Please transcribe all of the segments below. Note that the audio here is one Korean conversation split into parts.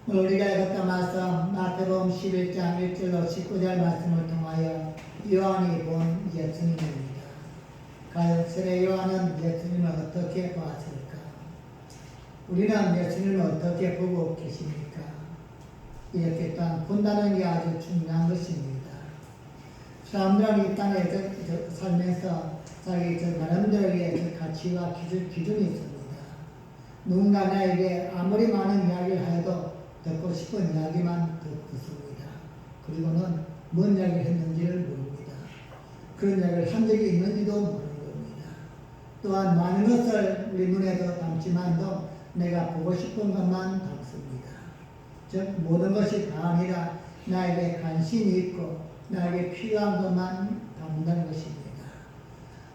우리가 읽었던 말씀 마태복음 11장 1절로 19절 말씀을 통하여 요한이 본 예수님입니다. 과연 세례 요한은 예수님을 어떻게 보았을까? 우리는 예수님을 어떻게 보고 계십니까? 이렇게 또한 본다는 게 아주 중요한 것입니다. 사람들은 이 땅에 살면서 자기 나름대로의 가치와 기준이 있습니다. 누군가 나에게 아무리 많은 이야기를 하여도 듣고 싶은 이야기만 듣습니다. 그리고는 뭔 이야기를 했는지를 모릅니다. 그런 이야기를 한 적이 있는지도 모르는 겁니다. 또한 많은 것을 우리 눈에도 담지만도 내가 보고 싶은 것만 담습니다. 즉 모든 것이 다 아니라 나에게 관심이 있고 나에게 필요한 것만 담는다는 것입니다.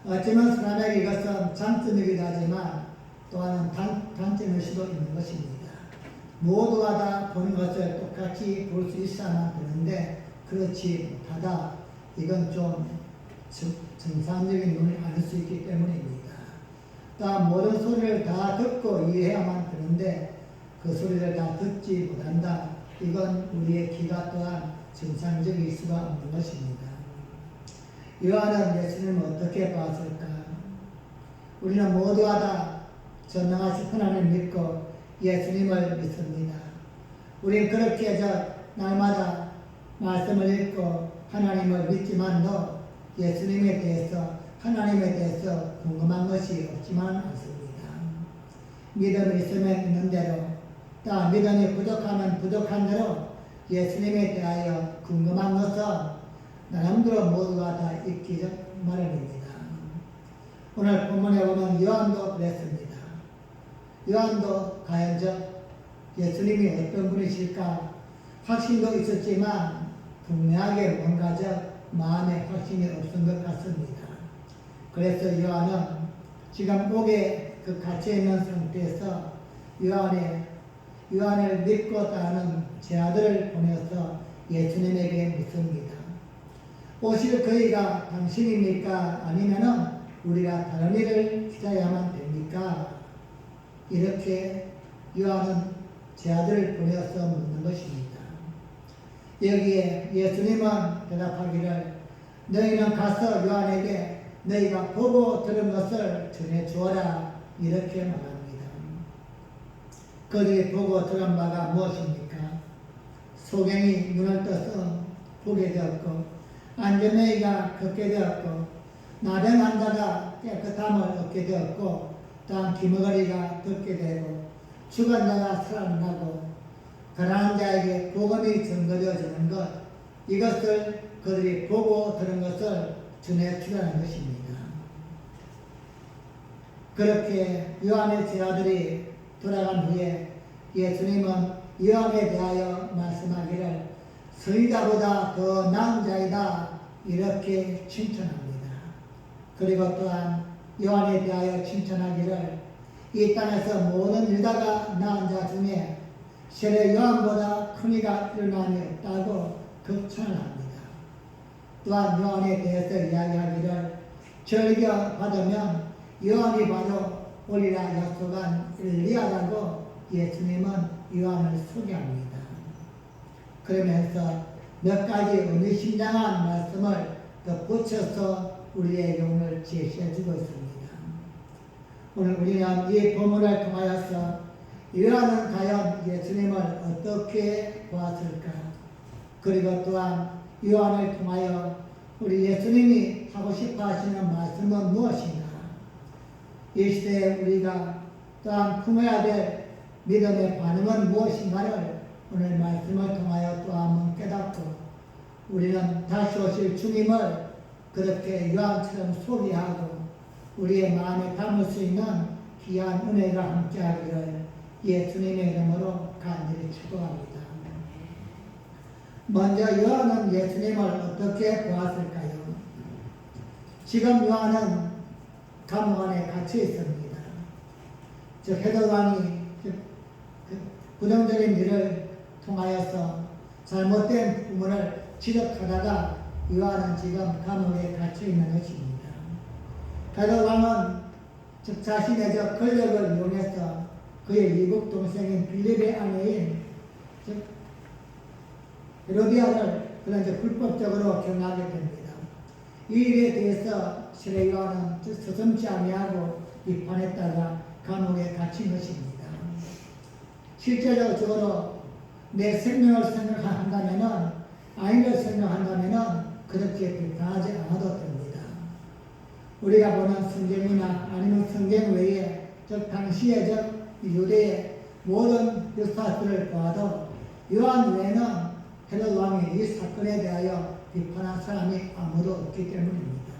어쩌면 사람에게 이것은 장점이기도 하지만 또한 단점일 수도 있는 것입니다. 모두가 다 보는 것을 똑같이 볼 수 있어야만 되는데 그렇지 못하다. 이건 좀 정상적인 눈이 아닐 수 있기 때문입니다. 또한 모든 소리를 다 듣고 이해해야만 되는데 그 소리를 다 듣지 못한다. 이건 우리의 귀가 또한 정상적일 수가 없는 것입니다. 요한은 예수님을 어떻게 보았을까? 우리는 모두가 다 전능하신 하나님을 믿고 예수님을 믿습니다. 우리는 그렇게 날마다 말씀을 읽고 하나님을 믿지만도 예수님에 대해서 하나님에 대해서 궁금한 것이 없지만 않습니다. 믿음이 있으면 있는 대로 또 믿음이 부족하면 부족한 대로 예수님에 대하여 궁금한 것은 나름대로 모두가 다 있기 마련입니다. 오늘 본문에 보면 요한도 그랬습니다. 요한도 과연 예수님이 어떤 분이실까 확신도 있었지만 분명하게 뭔가 마음에 확신이 없은 것 같습니다. 그래서 요한은 지금 옥에 갇혀있는 상태에서 요한을 믿고 따르는 제 아들을 보내서 예수님에게 묻습니다. 오실 그이가 당신입니까? 아니면은 우리가 다른 일을 기다려야만 됩니까? 이렇게 요한은 제 아들을 보내서 묻는 것입니다. 여기에 예수님은 대답하기를 너희는 가서 요한에게 너희가 보고 들은 것을 전해 주어라 이렇게 말합니다. 그들이 보고 들은 바가 무엇입니까? 소경이 눈을 떠서 보게 되었고 안전뱅이가 걷게 되었고 나병한 자가 깨끗함을 얻게 되었고 또한 기머거리가 듣게 되고 죽은 자가 살아나고 가난한 자에게 복음이 전거되어지는 것 이것을 그들이 보고 들은 것을 전해 주라는 것입니다. 그렇게 요한의 제 아들이 돌아간 후에 예수님은 요한에 대하여 말씀하기를 서기자보다 더 나은 자이다 이렇게 칭찬합니다. 그리고 또한 요한에 대하여 칭찬하기를 이 땅에서 모든 유다가 낳은 자 중에 세례 요한보다 큰 이가 일어남이 없다고 극찬합니다. 또한 요한에 대해서 이야기하기를 절겨 받으면 요한이 바로 오리라 약속한 엘리야라고 예수님은 요한을 소개합니다. 그러면서 몇 가지 의미심장한 말씀을 덧붙여서 우리에게 오늘 제시해 주고 있습니다. 오늘 우리는 이 본문을 통하여서 요한은 과연 예수님을 어떻게 보았을까? 그리고 또한 요한을 통하여 우리 예수님이 하고 싶어 하시는 말씀은 무엇인가? 이 시대에 우리가 또한 품어야 될 믿음의 반응은 무엇인가를 오늘 말씀을 통하여 또 한번 깨닫고 우리는 다시 오실 주님을 그렇게 요한처럼 소개하고 우리의 마음에 담을 수 있는 귀한 은혜가 함께하기를 예수님의 이름으로 간절히 축복합니다. 먼저 요한은 예수님을 어떻게 보았을까요? 지금 요한은 감옥 안에 갇혀 있습니다. 헤롯 부정적인 일을 통하여서 잘못된 부모를 지적하다가 요한은 지금 감옥에 갇혀 있는 것입니다. 헤롯 왕은 자신의 권력을 이용해서 그의 이국 동생인 빌립의 아내인 즉 헤로디아를 그런 이제 불법적으로 경하게 됩니다. 이 일에 대해서 세례 요한은 서슴지 아니하고 비판했다가 감옥에 갇힌 것입니다. 실제적으로 내 생명을 생각한다면은 아이를 생각한다면은 그렇게 비판하지 않아도 됩니다. 우리가 보는 성경이나 아니면 성경 외에 즉 당시의 즉 유대의 모든 역사들을 봐도 요한 외에는 헤롯 왕이 이 사건에 대하여 비판한 사람이 아무도 없기 때문입니다.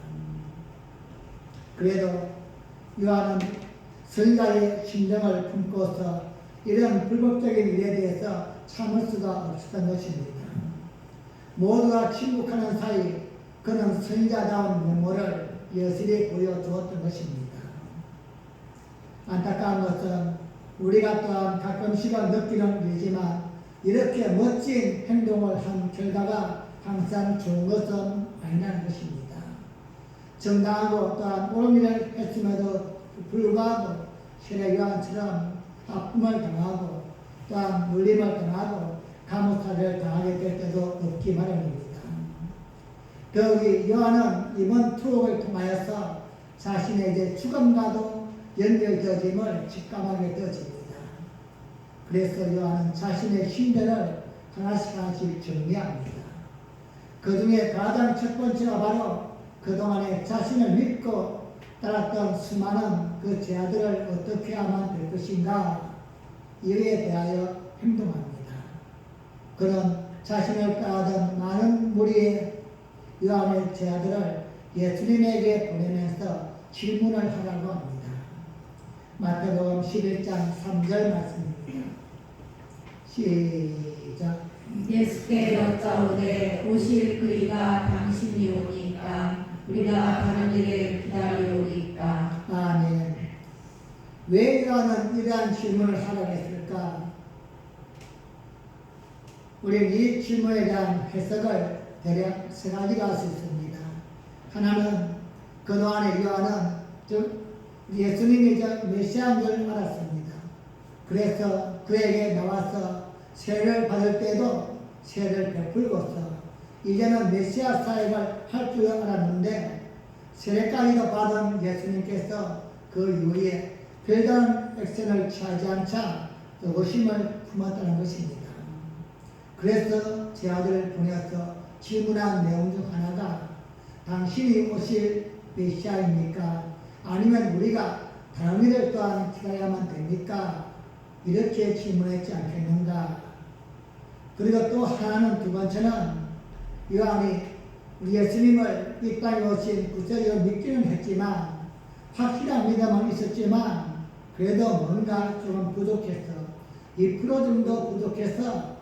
그래도 요한은 선지자의 심정을 품고서 이런 불법적인 일에 대해서 참을 수가 없었던 것입니다. 모두가 침묵하는 사이 그는 선지자다운 면모를 여실히 보여주었던 것입니다. 안타까운 것은 우리가 또한 가끔씩은 느끼는 일이지만 이렇게 멋진 행동을 한 결과가 항상 좋은 것은 아니라는 것입니다. 정당하고 또한 옳은 일을 했음에도 불구하고 세례 요한처럼 아픔을 당하고 또한 물림을 당하고 감옥살이를 당하게 될 때도 없기 마련입니다. 더욱이 요한은 이번 투옥을 통하여서 자신의 이제 죽음과도 연결되어짐을 직감하게 되어집니다. 그래서 요한은 자신의 신변을 하나씩 정리합니다. 그 중에 가장 첫 번째가 바로 그동안에 자신을 믿고 따랐던 수많은 그 제자들을 어떻게 하면 될 것인가 이에 대하여 행동합니다. 그는 자신을 따르던 많은 무리의 요한의 제자들을 예수님에게 보내면서 질문을 하라고 합니다. 마태복음 11장 3절 말씀입니다. 시작. 예수께 여짜오되 오실 그이가 당신이 오니까 우리가 다른 일을 기다리오리까. 아멘. 왜 요한은 이러한 질문을 하라고 했을까? 우리는 이 질문에 대한 해석을 대략 세 가지가 할 수 있습니다. 하나는 그동안에 요한은 즉 예수님이 메시아인 줄 알았습니다. 그래서 그에게 나와서 세례를 받을 때도 세례를 베풀고서 이제는 메시아 사역을 할 줄 알았는데 세례까지도 받은 예수님께서 그 이후에 별다른 액션을 취하지 않자 의구심을 품었다는 것입니다. 그래서 제 아들을 보내서 질문한 내용 중 하나가 당신이 오실 메시아입니까? 아니면 우리가 다른 일을 또한 기다려야만 됩니까? 이렇게 질문했지 않겠는가? 그리고 또 하나는 두 번째는 요한이 우리 예수님을 이 땅에 오신 구세주를 믿기는 했지만 확실한 믿음은 있었지만 그래도 뭔가 조금 부족해서 2% 정도 부족해서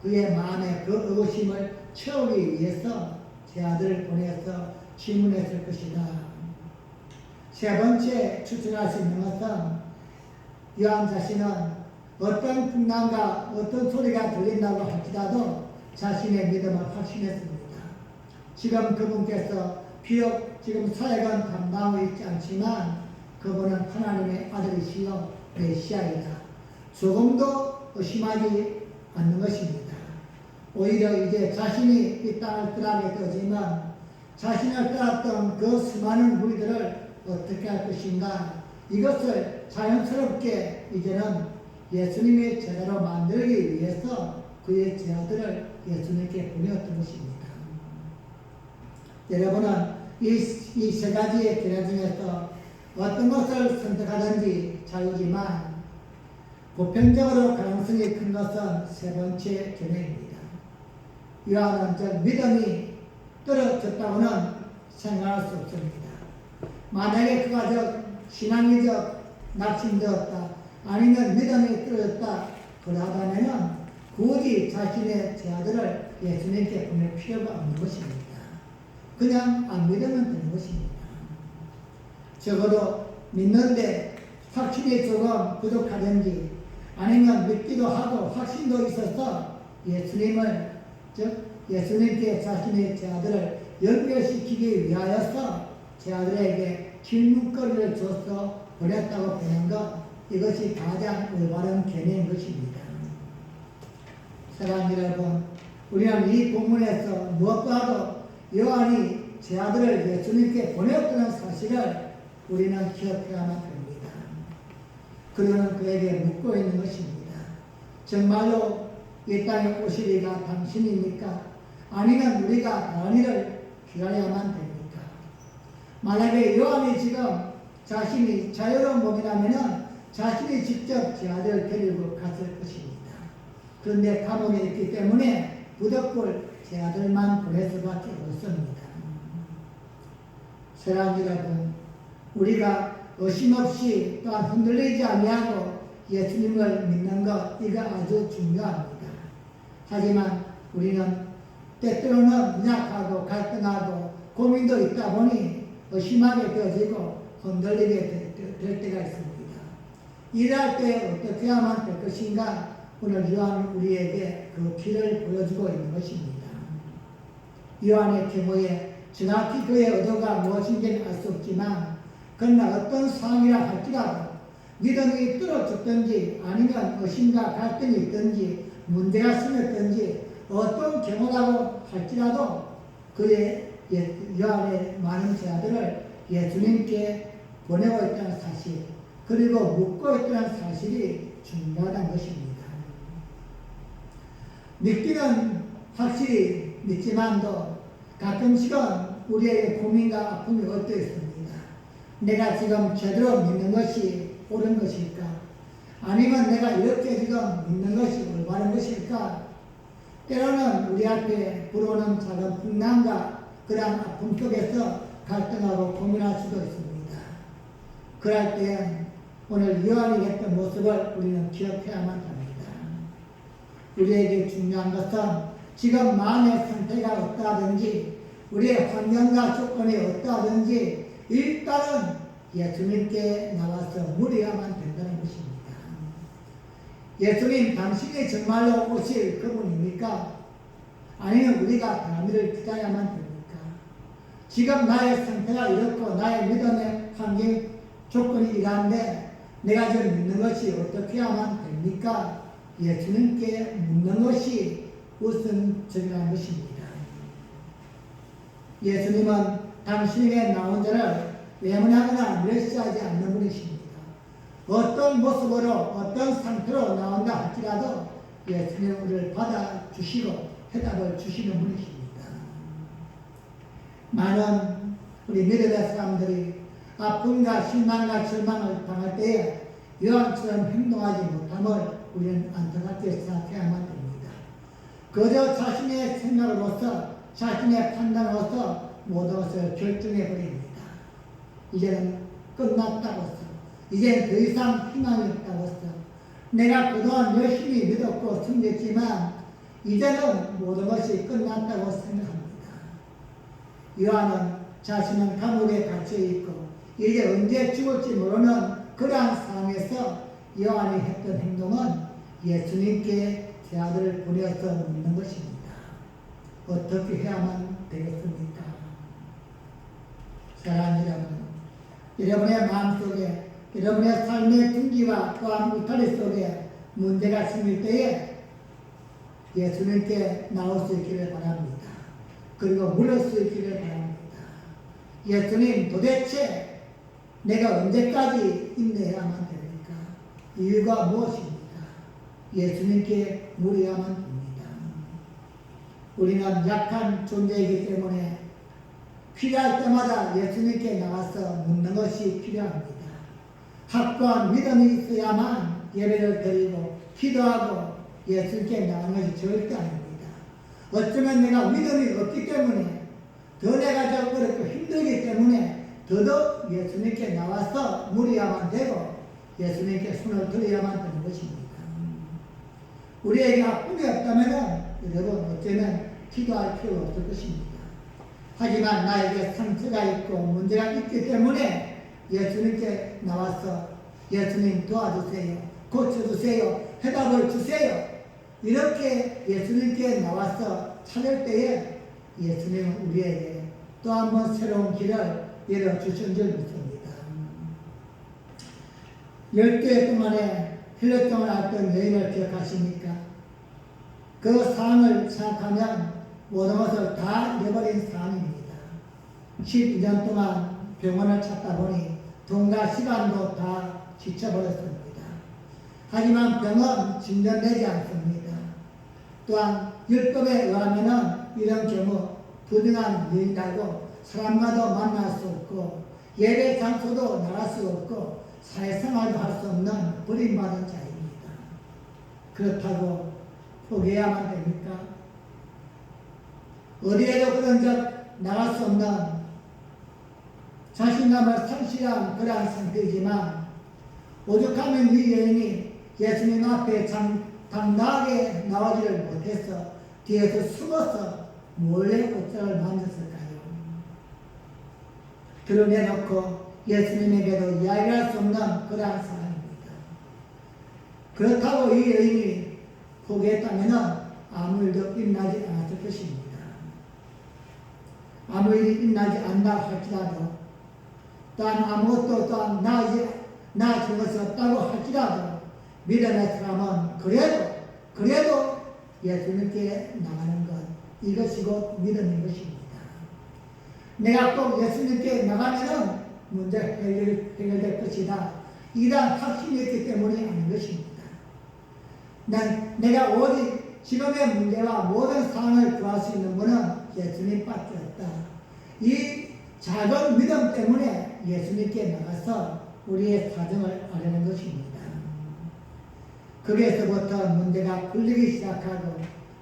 그의 마음에 그 의구심을 채우기 위해서 제 아들을 보내서 질문했을 것이다. 세 번째 추측할 수 있는 것은 요한 자신은 어떤 풍랑과 어떤 소리가 들린다고 할지라도 자신의 믿음을 확신했습니다. 지금 그분께서 비록 지금 사역은 감당하고 있지 않지만 그분은 하나님의 아들이시여 메시아이다. 조금도 의심하지 않는 것입니다. 오히려 이제 자신이 이 땅을 떠나게 되지만 자신을 따랐던 그 수많은 무리들을 어떻게 할 것인가 이것을 자연스럽게 이제는 예수님의 제자로 만들기 위해서 그의 제자들을 예수님께 보내었던 것입니다. 여러분은 이 세 가지의 견해 중에서 어떤 것을 선택하든지 자유지만 보편적으로 가능성이 큰 것은 세 번째 견해입니다. 요한은 즉 믿음이 떨어졌다고는 생각할 수 없습니다. 만약에 그가 즉 신앙이적 낙심되었다 아니면 믿음이 떨어졌다 그러하다면 굳이 자신의 제자들을 예수님께 보낼 필요가 없는 것입니다. 그냥 안 믿으면 되는 것입니다. 적어도 믿는데 확신이 조금 부족하든지 아니면 믿기도 하고 확신도 있어서 예수님을 즉 예수님께 자신의 제자들을 연결시키기 위하여서 제자들에게 질문거리를 줘서 보냈다고 보는 것 이것이 가장 올바른 견해인 것입니다. 사랑하는 여러분, 우리는 이 본문에서 무엇보다도 요한이 제 아들을 예수님께 보냈다는 사실을 우리는 기억해야만 됩니다. 그리고는 그에게 묻고 있는 것입니다. 정말로 이 땅에 오시리가 당신입니까? 아니면 우리가 다른 일을 기다려야만 됩니까? 만약에 요한이 지금 자신이 자유로운 몸이라면 자신이 직접 제 아들을 데리고 갔을 것입니다. 그런데 감옥에 있기 때문에 부득불 제 아들만 보낼 수밖에 없습니다. 사랑하는 여러분, 우리가 의심 없이 또한 흔들리지 아니하고 예수님을 믿는 것, 이거 아주 중요합니다. 하지만 우리는 때때로는 미약하고 갈등하고 고민도 있다 보니 의심하게 되어지고 흔들리게 될 때가 있습니다. 일할 때 어떻게 하면 될 것인가? 오늘 요한은 우리에게 그 길을 보여주고 있는 것입니다. 요한의 경우에 정확히 그의 의도가 무엇인지는 알 수 없지만 그러나 어떤 상황이라 할지라도 믿음이 떨어졌든지 아니면 의심과 갈등이 있든지 문제가 생겼든지 어떤 경우라고 할지라도 그의 요한의 많은 제자들을 예수님께 보내고 있다는 사실, 그리고 묻고 있다는 사실이 중요하다는 것입니다. 믿기는 확실히 믿지만도 가끔씩은 우리에게 고민과 아픔이 올 때 있습니다. 내가 지금 제대로 믿는 것이 옳은 것일까? 아니면 내가 이렇게 지금 믿는 것이 올바른 것일까? 때로는 우리 앞에 불어오는 작은 풍랑과 그런 아픔 속에서 갈등하고 고민할 수도 있습니다. 그럴 때 오늘 요한이 했던 모습을 우리는 기억해야만 합니다. 우리에게 중요한 것은 지금 마음의 상태가 어떠하든지 우리의 환경과 조건이 어떠하든지 일단은 예수님께 나와서 물어야만 된다는 것입니다. 예수님, 당신이 정말로 오실 그분입니까? 아니면 우리가 다른 일을 기다려야만 됩니까? 지금 나의 상태가 이렇고 나의 믿음의 환경 조건이 이러한데 내가 지금 믿는 것이 어떻게 하면 됩니까? 예수님께 묻는 것이 우선적이라는 것입니다. 예수님은 당신에게 나온 자를 외면하거나 멸시하지 않는 분이십니다. 어떤 모습으로 어떤 상태로 나온다 할지라도 예수님은 우리를 받아주시고 해답을 주시는 분이십니다. 많은 우리 믿음의 사람들이 아픔과 실망과 절망을 당할 때에 요한처럼 행동하지 못함을 우리는 안타깝게 생각해야만 됩니다. 그저 자신의 생각으로서 자신의 판단으로서 모든 것을 결정해버립니다. 이제는 끝났다고서, 이제는 더 이상 희망이 없다고서, 내가 그동안 열심히 믿었고 숨겼지만 이제는 모든 것이 끝났다고 생각합니다. 요한은 자신은 감옥에 갇혀있고 이제 언제 죽을지 모르는 그러한 상황에서 요한이 했던 행동은 예수님께 제 아들을 보내서 묻는 것입니다. 어떻게 해야만 되겠습니까? 사랑하는 여러분, 여러분의 마음속에 여러분의 삶의 둥기와 또한 울타리 속에 문제가 생길 때에 예수님께 나올 수 있기를 바랍니다. 그리고 물을 수 있기를 바랍니다. 예수님, 도대체 내가 언제까지 인내해야만 됩니까? 이유가 무엇입니까? 예수님께 물어야만 됩니다. 우리는 약한 존재이기 때문에 필요할 때마다 예수님께 나와서 묻는 것이 필요합니다. 확고한 믿음이 있어야만 예배를 드리고 기도하고 예수님께 나가는 것이 절대 아닙니다. 어쩌면 내가 믿음이 없기 때문에 더 내가 좀 어렵고 힘들기 때문에 더더욱 예수님께 나와서 물어야만 되고 예수님께 손을 들어야만 되는 것입니다. 우리에게 아픔이 없다면 여러분 어쩌면 기도할 필요가 없을 것입니다. 하지만 나에게 상처가 있고 문제가 있기 때문에 예수님께 나와서 예수님 도와주세요, 고쳐주세요, 해답을 주세요, 이렇게 예수님께 나와서 찾을 때에 예수님은 우리에게 또 한 번 새로운 길을 열어주신 줄 믿습니다. 12해 동안에 헬라병을 앓던 여인을 기억하십니까? 그 상황을 생각하면 모든 것을 다 잃어버린 상황입니다. 12년 동안 병원을 찾다 보니 돈과 시간도 다 지쳐버렸습니다. 하지만 병은 진전되지 않습니다. 또한 율법에 의하면 이런 경우 부정한 유인하고 사람과도 만날 수 없고 예배 장소도 나갈 수 없고 사회생활도 할 수 없는 버림받은 자입니다. 그렇다고 포기해야만 됩니까? 어디에도 그런 적 나갈 수 없는 자신감을 상실한 그러한 상태이지만 오죽하면 이 여인이 예수님 앞에 당당하게 나오지를 못해서 뒤에서 숨어서 몰래 옷장을 만졌을까요? 드러내놓고 예수님에게도 이야기할 수 없는 그러한 상황입니다. 그렇다고 이 여인이 포기했다면 아무 일도 일어나지 않았을 것입니다. 아무 일이 일어나지 않는다 할지라도 또한 아무것도 또한 나아진 것이 없다고 할지라도 믿음의 사람은 그래도 예수님께 나가는 것, 이것이 곧 믿음인 것입니다. 내가 꼭 예수님께 나가면은 문제 해결될 것이다, 이러한 확신이 있기 때문이 아닌 것입니다. 내가 오직 지금의 문제와 모든 상황을 구할 수 있는 분은 예수님밖에 없다. 이 작은 믿음 때문에 예수님께 나가서 우리의 사정을 아려는 것입니다. 거기에서부터 문제가 풀리기 시작하고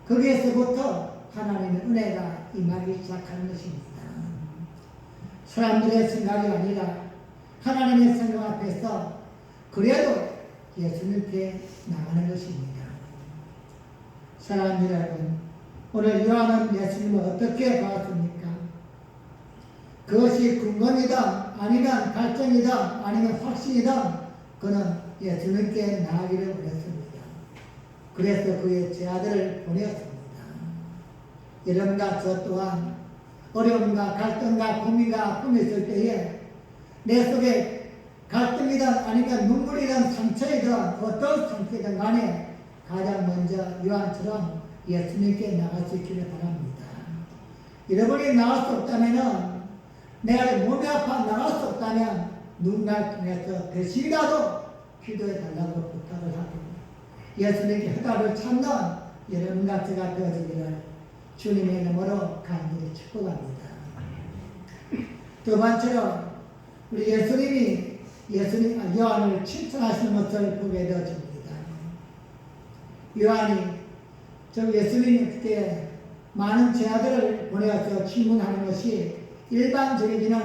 거기에서부터 하나님의 은혜가 임하기 시작하는 것입니다. 사람들의 생각이 아니라 하나님의 생각 앞에서 그래도 예수님께 나가는 것입니다. 사랑하는 여러분, 오늘 요한은 예수님을 어떻게 보았습니까? 그것이 궁금이든 아니면 갈증이든 아니면 확신이든 그는 예수님께 나가기를 원했습니다. 그래서 그의 제 아들을 보내었습니다. 여러분과 저 또한 어려움과 갈등과 고민과 아픔이 있을 때에 내 속에 갈등이든 아니면 눈물이든 상처이든 어떤 상태든 간에 가장 먼저 요한처럼 예수님께 나갈 수 있기를 바랍니다. 여러분이 나갈 수 없다면, 내가 몸이 아파 나갈 수 없다면 누군가를 통해서 대신이라도 기도해 달라고 부탁을 하고 예수님께 해답을 찾는 여러분과 제가 되어지기를 주님의 이름으로 간절히 축복합니다. 두 번째로 우리 예수님이 요한을 칭찬하시는 것을 보게 되어집니다. 요한이 예수님이 그때 많은 제자들을 보내어서 질문하는 것이 일반적이지는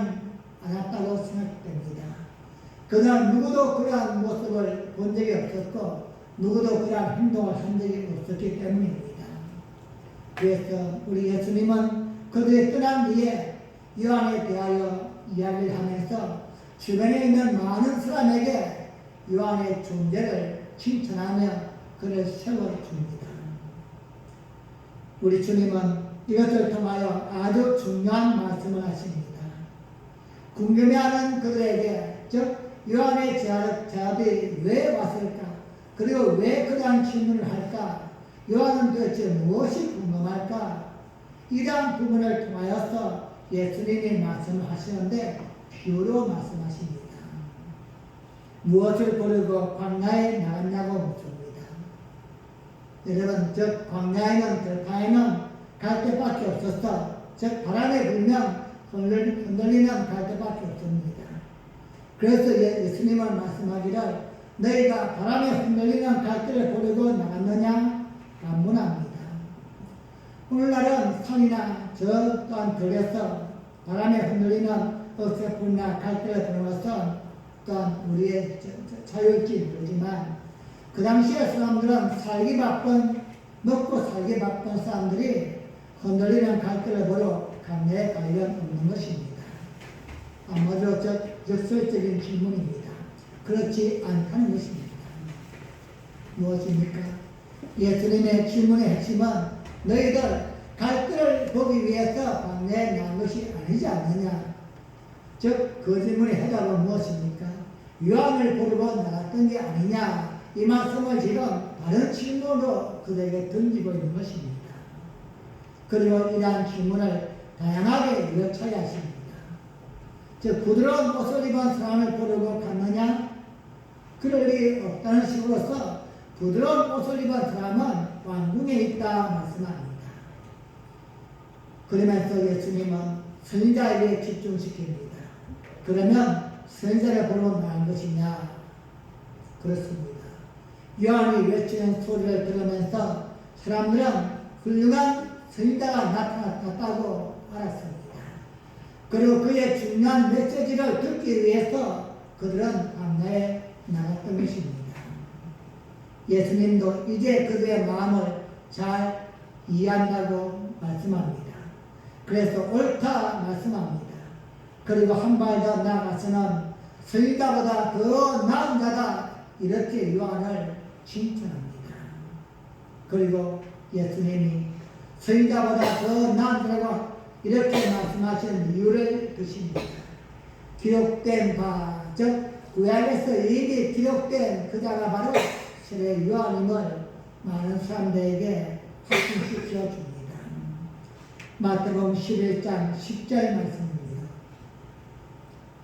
않았다고 생각됩니다. 그날 누구도 그러한 모습을 본 적이 없었고 누구도 그러한 행동을 한 적이 없었기 때문입니다. 그래서 우리 예수님은 그들이 떠난 뒤에 요한에 대하여 이야기를 하면서 주변에 있는 많은 사람에게 요한의 존재를 칭찬하며 그를 세워줍니다. 우리 주님은 이것을 통하여 아주 중요한 말씀을 하십니다. 궁금해하는 그들에게, 즉 요한의 제자들이 왜 왔을까? 그리고 왜 그러한 질문을 할까? 요한은 도대체 무엇이 궁금할까? 이러한 부분을 통하여서 예수님이 말씀을 하시는데 비유로 말씀하십니다. 무엇을 고르고 광야에 나갔냐고 묻습니다. 여러분, 즉 광야에는 들판에는 갈대밖에 없었어. 즉 바람에 불면 흔들리는 갈대밖에 없습니다. 그래서 예수님은 말씀하기를 너희가 바람에 흔들리는 갈대를 고르고 나갔느냐? 반문합니다. 오늘날은 산이나 저 또한 들에서 바람에 흔들리는 억새풀이나 갈대를 보는 것은 또한 우리의 자유일지 모르지만 그 당시에 사람들은 살기 바쁜, 먹고 살기 바쁜 사람들이 흔들리는 갈대를 보러 강야에 갈 일은 없는 것입니다. 아마도 적설적인 질문입니다. 그렇지 않다는 것입니다. 무엇입니까? 예수님의 질문의 핵심은 너희들 갈대를 보기 위해서 광야에 나온 것이 아니지 않느냐? 즉, 그 질문의 해답은 무엇입니까? 요한을 보러 나갔던 게 아니냐? 이 말씀을 지금 다른 질문으로 그들에게 던지고 있는 것입니다. 그리고 이러한 질문을 다양하게 뉘어쳐야 하십니다. 즉 부드러운 옷을 입은 사람을 부르고 갔느냐? 그럴 리 없다는 식으로서 부드러운 옷을 입은 사람은 왕궁에 있다 말씀합니다. 그러면서 예수님은 선지자에게 집중시킵니다. 그러면 선지자를 보러 나온 것이냐? 그렇습니다. 요한이 외치는 소리를 들으면서 사람들은 훌륭한 선지자가 나타났다고 알았습니다. 그리고 그의 중요한 메시지를 듣기 위해서 그들은 광야에 나갔던 것입니다. 예수님도 이제 그들의 마음을 잘 이해한다고 말씀합니다. 그래서 옳다 말씀합니다. 그리고 한 발 더 나아가서는 선지자보다 더 나은 자다 이렇게 요한을 칭찬합니다. 그리고 예수님이 선지자보다 더 나은 자라고 이렇게 말씀하신 이유를 드십니다. 기록된 바, 즉 구약에서 이미 기록된 그 자가 바로 세례 요한임을 많은 사람들에게 확신시켜 줍니다. 마태복음 11장 10절 말씀입니다.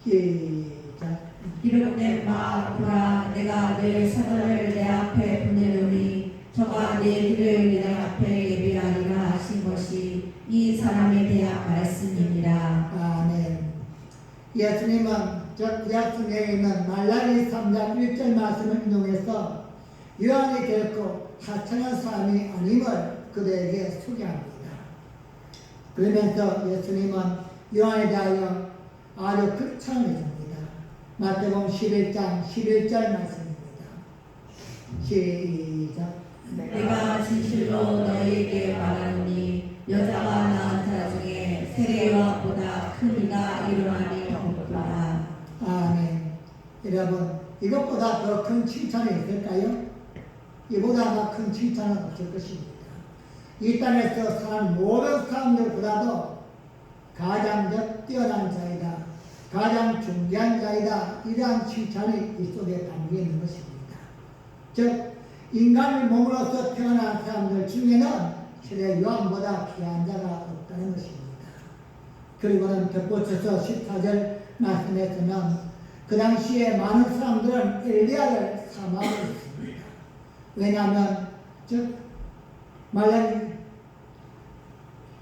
시작. 기록된 바 보라 내가 내 사도를 내 앞에 보내노니 저가 내 길을 내 앞에 예비하리라 하신 것이 이 사람에 대한 말씀입니다. 아멘. 예수님은 저 구약 성경에 있는 말라기 3장 1절 말씀을 인용해서 요한이 결코 하찮은 사람이 아님을 그들에게 소개합니다. 그러면서 예수님은 요한에 대하여 아주 극찬을 해줍니다. 마태복음 11장 11절 말씀입니다. 시작. 내가 진실로 너희에게 말하노니 여자가 낳은 자 중에 세례 요한보다 큰 이가 일어나니 없구나. 아멘. 여러분 이것보다 더 큰 칭찬이 있을까요? 이보다 더 큰 칭찬은 없을 것입니다. 이 땅에서 사는 모든 사람들보다도 가장 뛰어난 자이다, 가장 존귀한 자이다 이러한 칭찬이 이 속에 담겨 있는 것입니다. 즉 인간의 몸으로서 태어난 사람들 중에는 세례 요한보다 귀한 자가 없다는 것입니다. 그리고는 덧붙여서 14절 말씀에서는 그 당시에 많은 사람들은 엘리야를 사모하고 있습니다. 왜냐하면 즉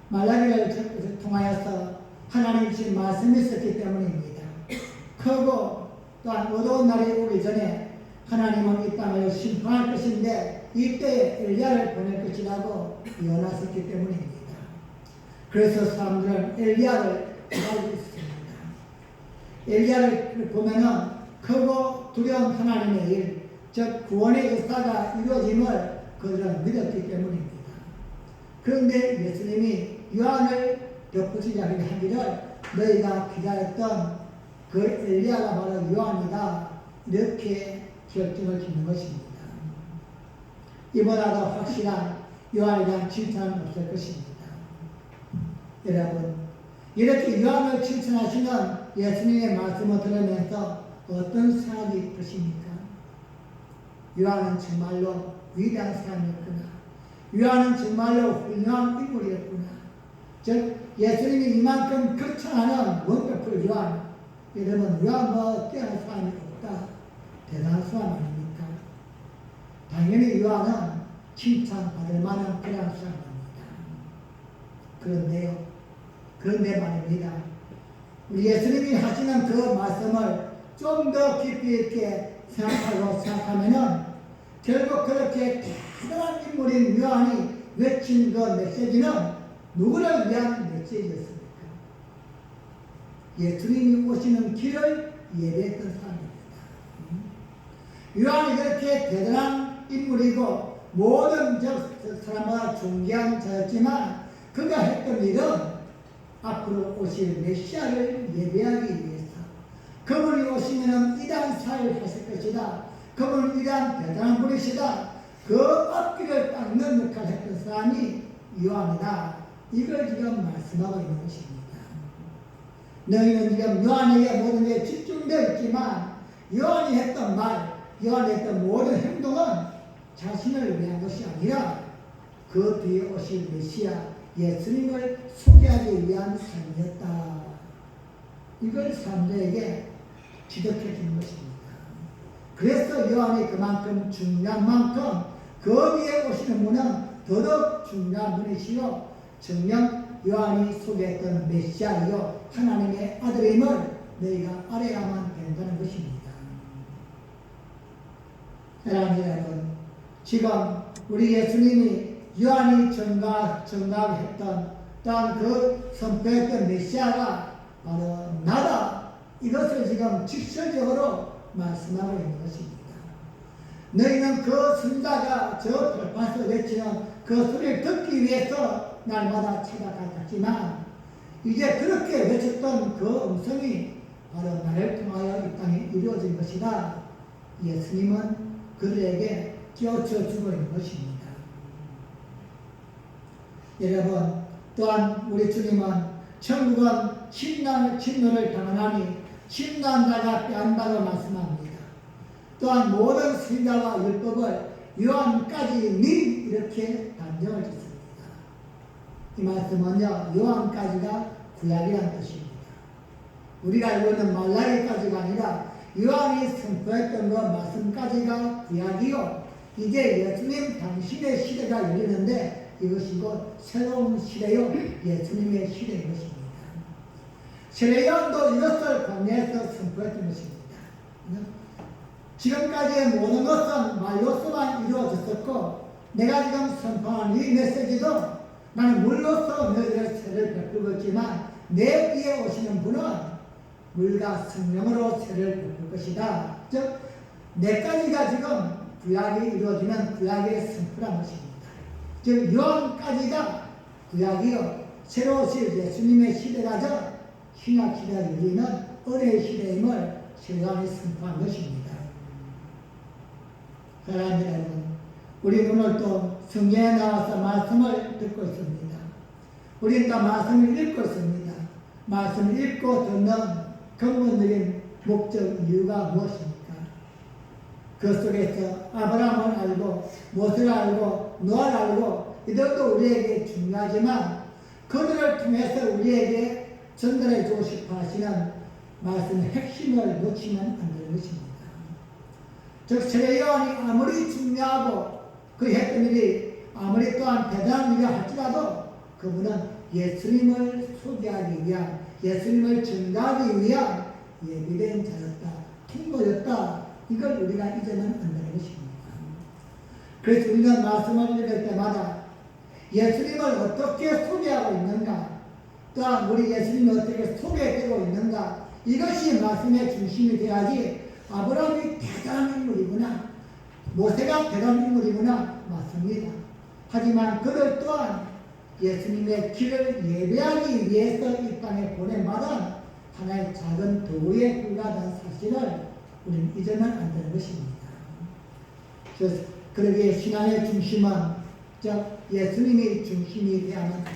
말라기를 통하여서 하나님 신 말씀이 있었기 때문입니다. 크고 또한 어두운 날이 오기 전에 하나님은 이 땅을 심판할 것인데 이때에 엘리야를 보낼 것이라고 예언하셨기 때문입니다. 그래서 사람들은 엘리야를 기다리고 있습니다. 엘리야를 보면은 크고 두려운 하나님의 일, 즉 구원의 역사가 이루어짐을 그들은 믿었기 때문입니다. 그런데 예수님이 요한을 덧붙이자 하기를 너희가 기다렸던 그 엘리야가 바로 요한이다 이렇게 결정을 짓는 것입니다. 이보다 더 확실한 요한에 대한 칭찬은 없을 것입니다. 여러분 이렇게 요한을 칭찬하시는 예수님의 말씀을 들으면서 어떤 생각이 드십니까? 요한은 정말로 위대한 사람이었구나. 요한은 정말로 훌륭한 인물이었구나. 즉 예수님이 이만큼 극찬하는 원더풀 요한, 여러분 요한보다 뛰어난 사람이 없다. 대단한 사람 아닙니까? 당연히 요한은 칭찬받을 만한 그런 사람입니다. 그런데 말입니다. 우리 예수님이 하시는 그 말씀을 좀 더 깊이 있게 생각하면은 결국 그렇게 대단한 인물인 요한이 외친 그 메시지는 누구를 위한 메시지였습니까? 예수님이 오시는 길을 예배했던 사람입니다. 요한이 그렇게 대단한 인물이고 모든 사람보다 존귀한 자였지만 그가 했던 일은 앞으로 오실 메시아를 예배하기 위해서 그분이 오시면 이러한 사역을 하실 것이다. 그분은 이러한 대단한 분이시다. 그 앞길을 닦는 역할을 했던 사람이 요한이다. 이걸 지금 말씀하고 있는 것입니다. 너희는 지금 요한에게 모든 게 집중되어 있지만 요한이 했던 말, 요한이 했던 모든 행동은 자신을 위한 것이 아니라 그 뒤에 오실 메시아 예수님을 소개하기 위한 삶이었다. 이걸 사람들에게 지적해 주는 것입니다. 그래서 요한이 그만큼 중요한 만큼 그 뒤에 오시는 분은 더더욱 중요한 분이시요 정녕 요한이 소개했던 메시아이요 하나님의 아들임을 너희가 알아야만 된다는 것입니다. 사랑하는 여러분, 지금 우리 예수님이 요한이 전가했던 또한 그 선포했던 메시아가 바로 나다. 이것을 지금 직설적으로 말씀하고 있는 것입니다. 너희는 그 선자가 저 돌판에서 외치는 그 소리를 듣기 위해서 날마다 찾아갔지만 이제 그렇게 외쳤던 그 음성이 바로 나를 통하여 이 땅에 이루어진 것이다. 예수님은 그들에게 깨우쳐주고 있는 것입니다. 여러분, 또한 우리 주님은 천국은 침노를 당하나니 침노한 자가 빼앗는다고 말씀합니다. 또한 모든 선지자와 율법을 요한까지 미 이렇게 단정을 짓습니다. 이 말씀은요, 요한까지가 구약이라는 뜻입니다. 우리가 알고 있는 말라기까지가 아니라 요한이 선포했던 그 말씀까지가 구약이요, 이제 예수님 당신의 시대가 열리는데 이것이 곧 새로운 시대요, 예수님의 시대인 것입니다. 세례요한도 이것을 광야에서 선포했던 것입니다. 지금까지의 모든 것은 말로서만 이루어졌었고 내가 지금 선포한 이 메시지도 나는 물로서 너희들의 세례를 베풀고 있지만 내 뒤에 오시는 분은 물과 성령으로 세례를 베풀 것이다. 즉 내까지가 지금 구약이 이루어지면 구약의 선포란 것입니다. 즉 요한까지가 구약이요 새로 오실 예수님의 시대라서 신약 시대가 열리는 은혜의 시대임을 요한이 선포한 것입니다. 사랑하는 여러분, 우리 오늘 또 성경에 나와서 말씀을 듣고 있습니다. 우리는 또 말씀을 읽고 있습니다. 말씀을 읽고 듣는 근본적인 목적 이유가 무엇입니까? 그 속에서 아브라함을 알고 모세를 알고 노아를 알고 이들도 우리에게 중요하지만 그들을 통해서 우리에게 전달해 주고 싶어 하시는 말씀의 핵심을 놓치면 안 되는 것입니다. 즉 세례요한이 아무리 중요하고 그 했던 일이 아무리 또한 대단한 일이라 할지라도 그분은 예수님을 소개하기 위한 예수님을 전가하기 위한 예비된 자였다. 통로였다. 이걸 우리가 잊으면 안 되는 것입니다. 그래서 우리가 말씀을 읽을 때마다 예수님을 어떻게 소개하고 있는가 또한 우리 예수님이 어떻게 소개되고 있는가 이것이 말씀의 중심이 돼야지 아브라함이 대단한 인물이구나 모세가 대단한 인물이구나 맞습니다. 하지만 그들 또한 예수님의 길을 예배하기 위해서 이 땅에 보낸마다 하나의 작은 도구에 불과하다는 사실을 우리는 잊으면 안 되는 것입니다. 그래서 그러기에 신앙의 중심은 즉 예수님이 중심이 되어야만 합니다.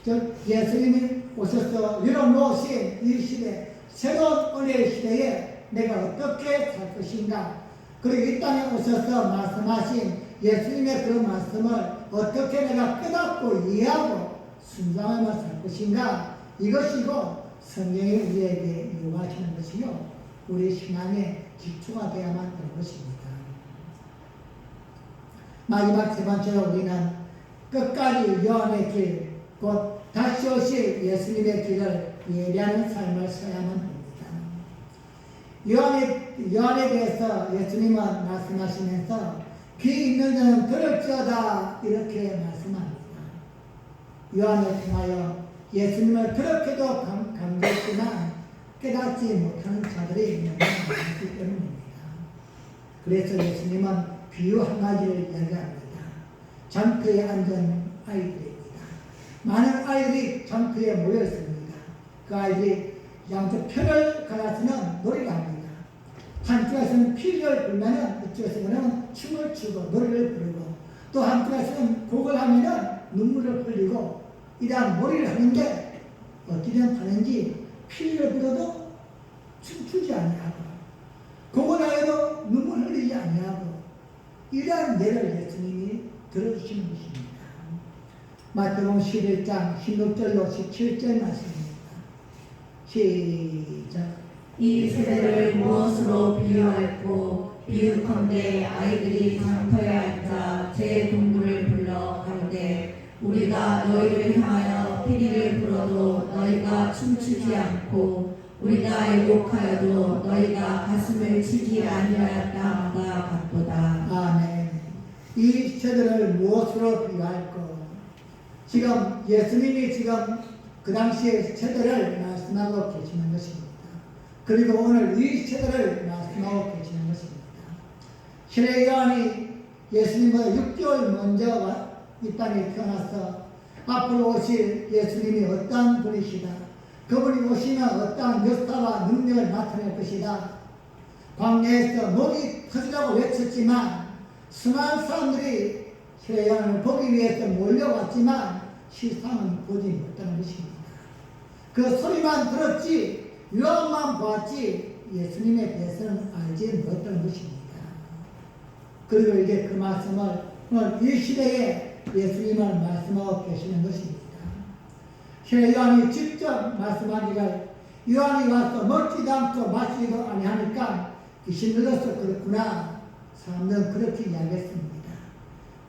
즉 예수님이 오셔서 열어놓으신 이 시대 새로운 은혜의 시대에 내가 어떻게 살 것인가 그리고 이 땅에 오셔서 말씀하신 예수님의 그 말씀을 어떻게 내가 깨닫고 이해하고 순종하며 살 것인가 이것이고 성경이 우리에게 요구하시는 것이요 우리 신앙의 기초가 되어야만 되는 것입니다. 마지막 세 번째로 우리는 끝까지 요한의 길, 곧 다시 오실 예수님의 길을 예배하는 삶을 써야만 합니다. 요한에 대해서 예수님은 말씀하시면서 귀 있는 자는 들을지어다 이렇게 말씀합니다. 요한을 통하여 예수님을 그렇게도 강조했지만 깨닫지 못하는 자들이 많기 때문입니다. 그래서 예수님은 비유 한 가지를 이야기합니다. 장터에 앉은 아이들입니다. 많은 아이들이 장터에 모여 있습니다. 그 아이들이 양쪽 편을 갈아서는 노래를 합니다. 한쪽에서는 피리를 불면은 이쪽에서는 춤을 추고 노래를 부르고 또 한쪽에서는 곡을 하면은 눈물을 흘리고 이러한 놀이를 하는데 어찌된 하는지 피리를 불어도 춤추지 아니하고 곡을 하여도 눈물 흘리지 아니하고 이러한 예를 예수님이 들어주시는 것입니다. 마태복음 11장 16절로 17절 말씀입니다. 시작. 이 세대를 무엇으로 비유할꼬 비유컨대 아이들이 장터에 앉아 제 동물을 불러 가로되 우리가 너희를 향하여 피리를 불어도 너희가 춤추지 않고 우리가 유혹하여도 너희가 가슴을 치지 아니하였다 함과 같도다. 아멘. 이 세대를 무엇으로 비유할꼬? 지금 예수님이 지금 그 당시의 세대를 말씀하고 계시는 것입니다. 그리고 오늘 이 세대를 말씀하고 계시는 것입니다. 신의 요한이 예수님보다 6개월 먼저 이 땅에 태어나서 앞으로 오실 예수님이 어떠한 분이시다. 그분이 오시면 어떠한 역사와 능력을 나타낼 것이다. 광야에서 목이 터지라고 외쳤지만 수많은 사람들이 신의 요한을 보기 위해서 몰려왔지만 실상은 보지 못하는 것입니다. 그 소리만 들었지 요한만 보았지 예수님에 대해서는 알지 못하는 것입니다. 그리고 이제 그 말씀을 오늘 이 시대에 예수님을 말씀하고 계시는 것입니다. 신의 요한이 직접 말씀하기를 요한이 와서 먹지도 않고 마시지도 아니하니까 귀신 들려서 그렇구나. 사람들은 그렇게 이야기했습니다.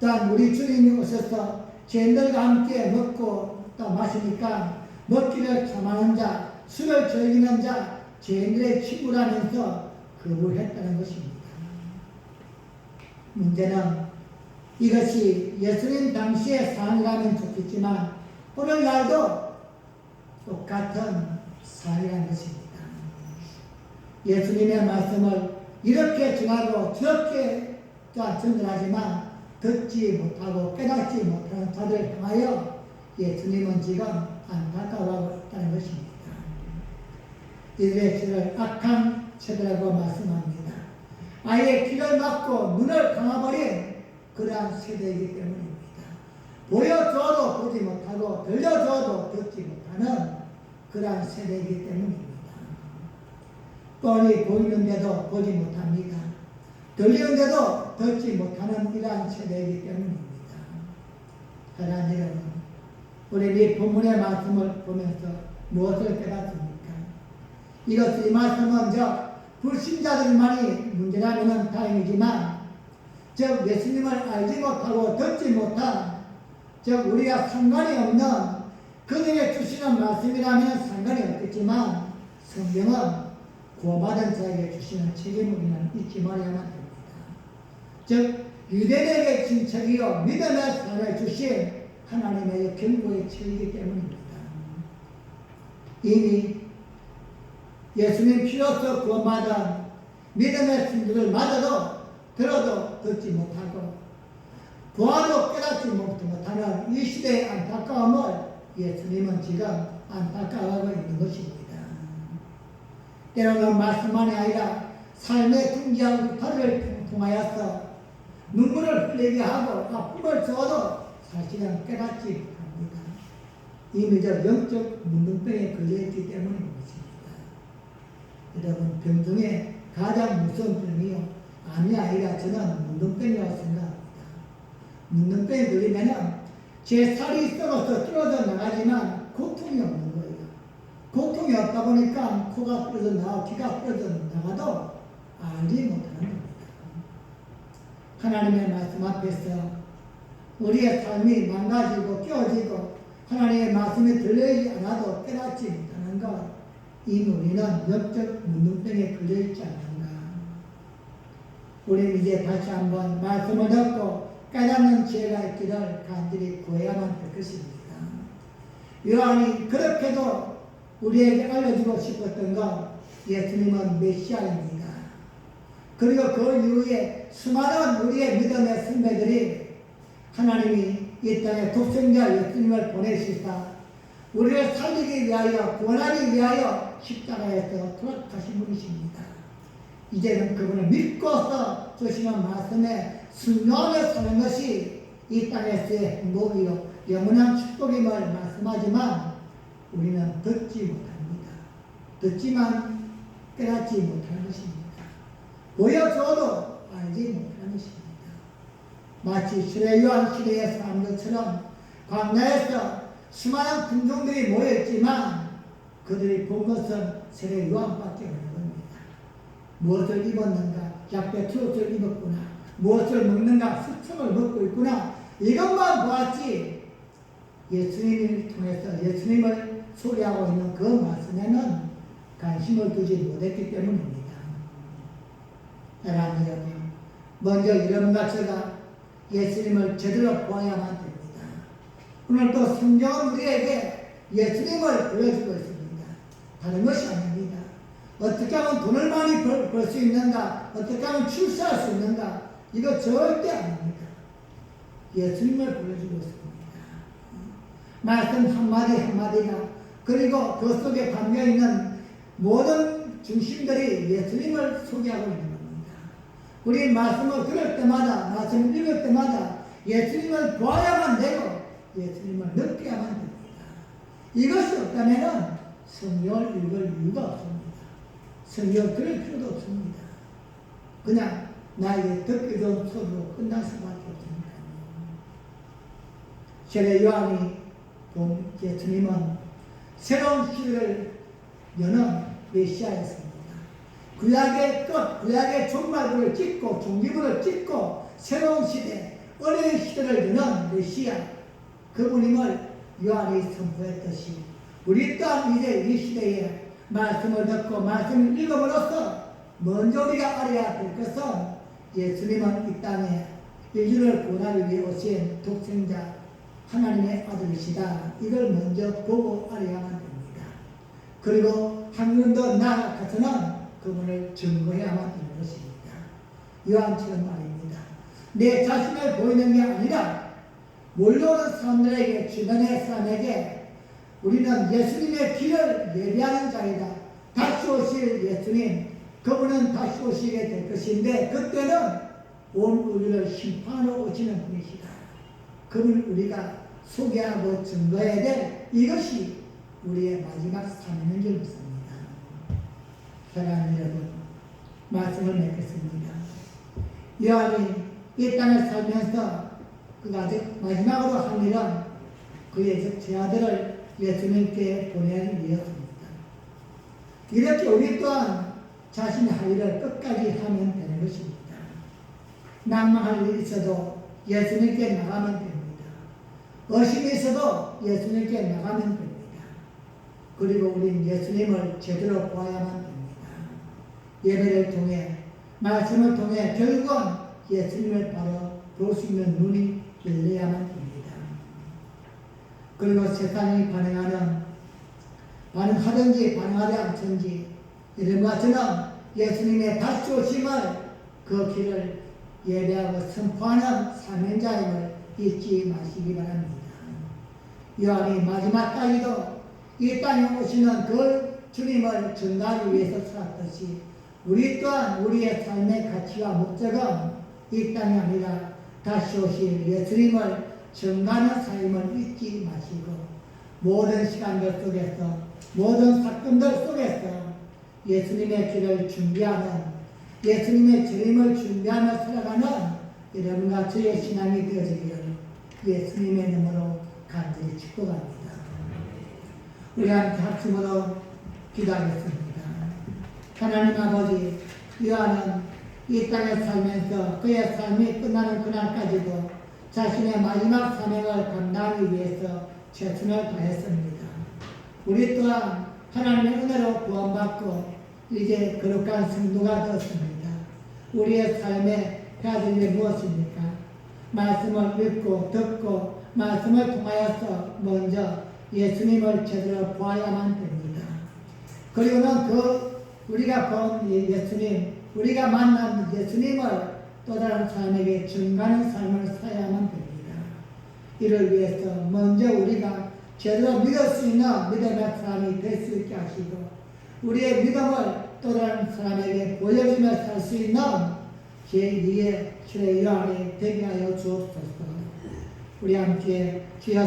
또한 우리 주님이 오셔서 죄인들과 함께 먹고 또 마시니까 먹기를 참하는 자, 술을 즐기는 자, 죄인들의 친구라면서 거부했다는 것입니다. 문제는 이것이 예수님 당시의 사안이라면 좋겠지만 오늘날도 똑같은 사안이라는 것입니다. 예수님의 말씀을 이렇게 전하고 저렇게 전달하지만 듣지 못하고 깨닫지 못하는 자들을 향하여 예수님은 지금 안타까워하고 있다는 것입니다. 이들의 죄를 악한 세대라고 말씀합니다. 아예 귀를 막고 눈을 감아버린 그러한 세대이기 때문입니다. 보여줘도 보지 못하고 들려줘도 듣지 못하는 그러한 세대이기 때문입니다. 뻔히 보이는데도 보지 못합니다. 들리는데도 듣지 못하는 이러한 세대이기 때문입니다. 사랑하는 여러분, 우리 이 본문의 말씀을 보면서 무엇을 깨닫습니까? 이 말씀은 불신자들만이 문제라면 다행이지만 예수님을 알지 못하고 듣지 못한 우리가 상관이 없는 그들에게 주시는 말씀이라면 상관이 없겠지만 성경은 구원받은 자에게 주시는 책임을 잊지 말아야만 됩니다. 유대인에게 진 책이요 믿음의 삶을 주신 하나님의 경고의 책이기 때문입니다. 이미 예수님 피로써 구원받은 믿음의 신들을 맞아도 들어도 듣지 못하고 보아도 깨닫지 못하는 이 시대의 안타까움을 예수님은 지금 안타까워하고 있는 것입니다. 때로는 말씀만이 아니라 삶의 중지한 발을 통하여서 눈물을 흘리게 하고 아픔을 줘도 사실은 깨닫지 못합니다. 이미 영적 문둥병에 걸려있기 때문인 것입니다. 여러분, 병 중에 가장 무서운 병이요 암이 아니라 저는 문둥병이라고 생각합니다. 문둥병에 걸리면은 제 살이 썩어서 떨어져 나가지만 고통이 없는 거예요. 고통이 없다 보니까 코가 떨어져 나가고 귀가 떨어져 나가도 알지 못하는 겁니다. 하나님의 말씀 앞에서 우리의 삶이 망가지고 깨어지고 하나님의 말씀이 들리지 않아도 깨닫지 못하는 것, 이 우리는 영적 문둥병에 걸려있지 않는가. 우리는 이제 다시 한번 말씀을 듣고 깨닫는 지혜가 있기를 간절히 구해야만 할 것입니다. 요한이 그렇게도 우리에게 알려주고 싶었던 것, 예수님은 메시아입니다. 그리고 그 이후에 수많은 우리의 믿음의 선배들이 하나님이 이 땅에 독생자 예수님을 보내시사 우리를 살리기 위하여 구원하기 위하여 십자가에서 돌아가신 분이십니다. 이제는 그분을 믿고서 주시는 말씀에 순종하며 사는 것이 이 땅에서의 행복이요 영원한 축복임을 말씀하지만 우리는 듣지 못합니다. 듣지만 깨닫지 못하는 것입니다. 보여줘도 알지 못하는 것입니다. 마치 시대 요한 시대의 사람들처럼 광야에서 수많은 군중들이 모였지만 그들이 본 것은 세례 요한밖에 없는 겁니다. 무엇을 입었는가? 약배 트옷을 입었구나. 무엇을 먹는가? 수청을 먹고 있구나. 이것만 보았지 예수님을 통해서 예수님을 소개하고 있는 그 말씀에는 관심을 두지 못했기 때문입니다. 사랑하는 여러분, 먼저 여러분과 제가 예수님을 제대로 보아야만 됩니다. 오늘도 성경은 우리에게 예수님을 보여주고 있습니다. 다른 것이 아닙니다. 어떻게 하면 돈을 많이 벌 수 있는가? 어떻게 하면 출세할 수 있는가? 이거 절대 아닙니다. 예수님을 보여주고 있습니다. 말씀 한마디 한마디가 그리고 그 속에 담겨있는 모든 중심들이 예수님을 소개하고 있는 겁니다. 우리 말씀을 들을 때마다 말씀을 읽을 때마다 예수님을 보아야만 되고 예수님을 느껴야만 됩니다. 이것이 없다면 성경을 읽을 이유가 없습니다. 성경을 들을 필요도 없습니다. 그냥 나에게 듣기 좋은 소리로 끝날 수밖에 없습니다. 세례 요한이 본 예수님은 새로운 시대를 여는 메시아였습니다. 구약의 끝, 구약의 종말부를 찍고 종기부를 찍고 새로운 시대, 어려운 시대를 여는 메시아 그분임을 요한이 선포했듯이 우리 또한 이제 이 시대에 말씀을 듣고 말씀을 읽음으로써 먼저 우리가 알아야 될 것은 예수님은 이 땅에 인류를 구원하기 위해 오신 독생자 하나님의 아들이시다. 이걸 먼저 보고 알아야만 됩니다. 그리고 한 걸음 더 나아가서는 그분을 증거해야만 되는 것입니다. 요한처럼 말입니다. 내 자신을 보이는 게 아니라 몰려오는 사람들에게 주변의 사람에게 우리는 예수님의 길을 예비하는 자이다. 다시 오실 예수님 그분은 다시 오시게 될 것인데 그때는 온 우리를 심판하러 오시는 분이시다. 그분을 우리가 소개하고 증거해야 될 이것이 우리의 마지막 사명인 줄 믿습니다. 사랑하는 여러분, 말씀을 맺겠습니다. 요한이 이 땅에 살면서 그가 마지막으로 한 일은 그의 제 아들을 예수님께 보내기 위해서입니다. 이렇게 우리 또한 자신의 할 일을 끝까지 하면 되는 것입니다. 낭망할 일이 있어도 예수님께 나가면 됩니다. 의심이 있어도 예수님께 나가면 됩니다. 그리고 우리는 예수님을 제대로 보아야만 됩니다. 예배를 통해 말씀을 통해 결국은 예수님을 바로 볼 수 있는 눈이 열려야만 됩니다. 그리고 세상이 반응하든지 반응하지 않든지 이런 것처럼 예수님의 다시 오심을 그 길을 예배하고 선포하는 사명자임을 잊지 마시기 바랍니다. 요한이 마지막까지도 이 땅에 오시는 그 주님을 전하기 위해서 살았듯이 우리 또한 우리의 삶의 가치와 목적은 이 땅이 아니라 다시 오실 예수님을 전하는 삶을 잊지 마시고 모든 시간들 속에서 모든 사건들 속에서 예수님의 길을 준비하는 예수님의 재림을 준비하며 살아가는 여러분과 저의 신앙이 되어지기를 예수님의 이름으로 간절히 축복합니다. 우리 함께 합심으로 기도하겠습니다. 하나님 아버지, 요한은 이 땅에 살면서 그의 삶이 끝나는 그날까지도 자신의 마지막 사명을 감당하기 위해서 최선을 다했습니다. 우리 또한 하나님의 은혜로 구원받고 이제 거룩한 성도가 되었습니다. 우리의 삶에 해야 될 일이 무엇입니까? 말씀을 읽고 듣고 말씀을 통하여서 먼저 예수님을 제대로 보아야만 됩니다. 그리고는 우리가 본 예수님, 우리가 만난 예수님을 또 다른 사람에게 증가하는 삶을 살아야만 됩니다. 이를 위해서 먼저 우리가 제대로 믿을 수 있는 믿음의 사람이 될 수 있게 하시고 우리의 믿음을 또 다른 사람에게 보여주며 살 수 있는 제2의 주의 일환이 되게 하여 주옵소서. 우리 함께 주여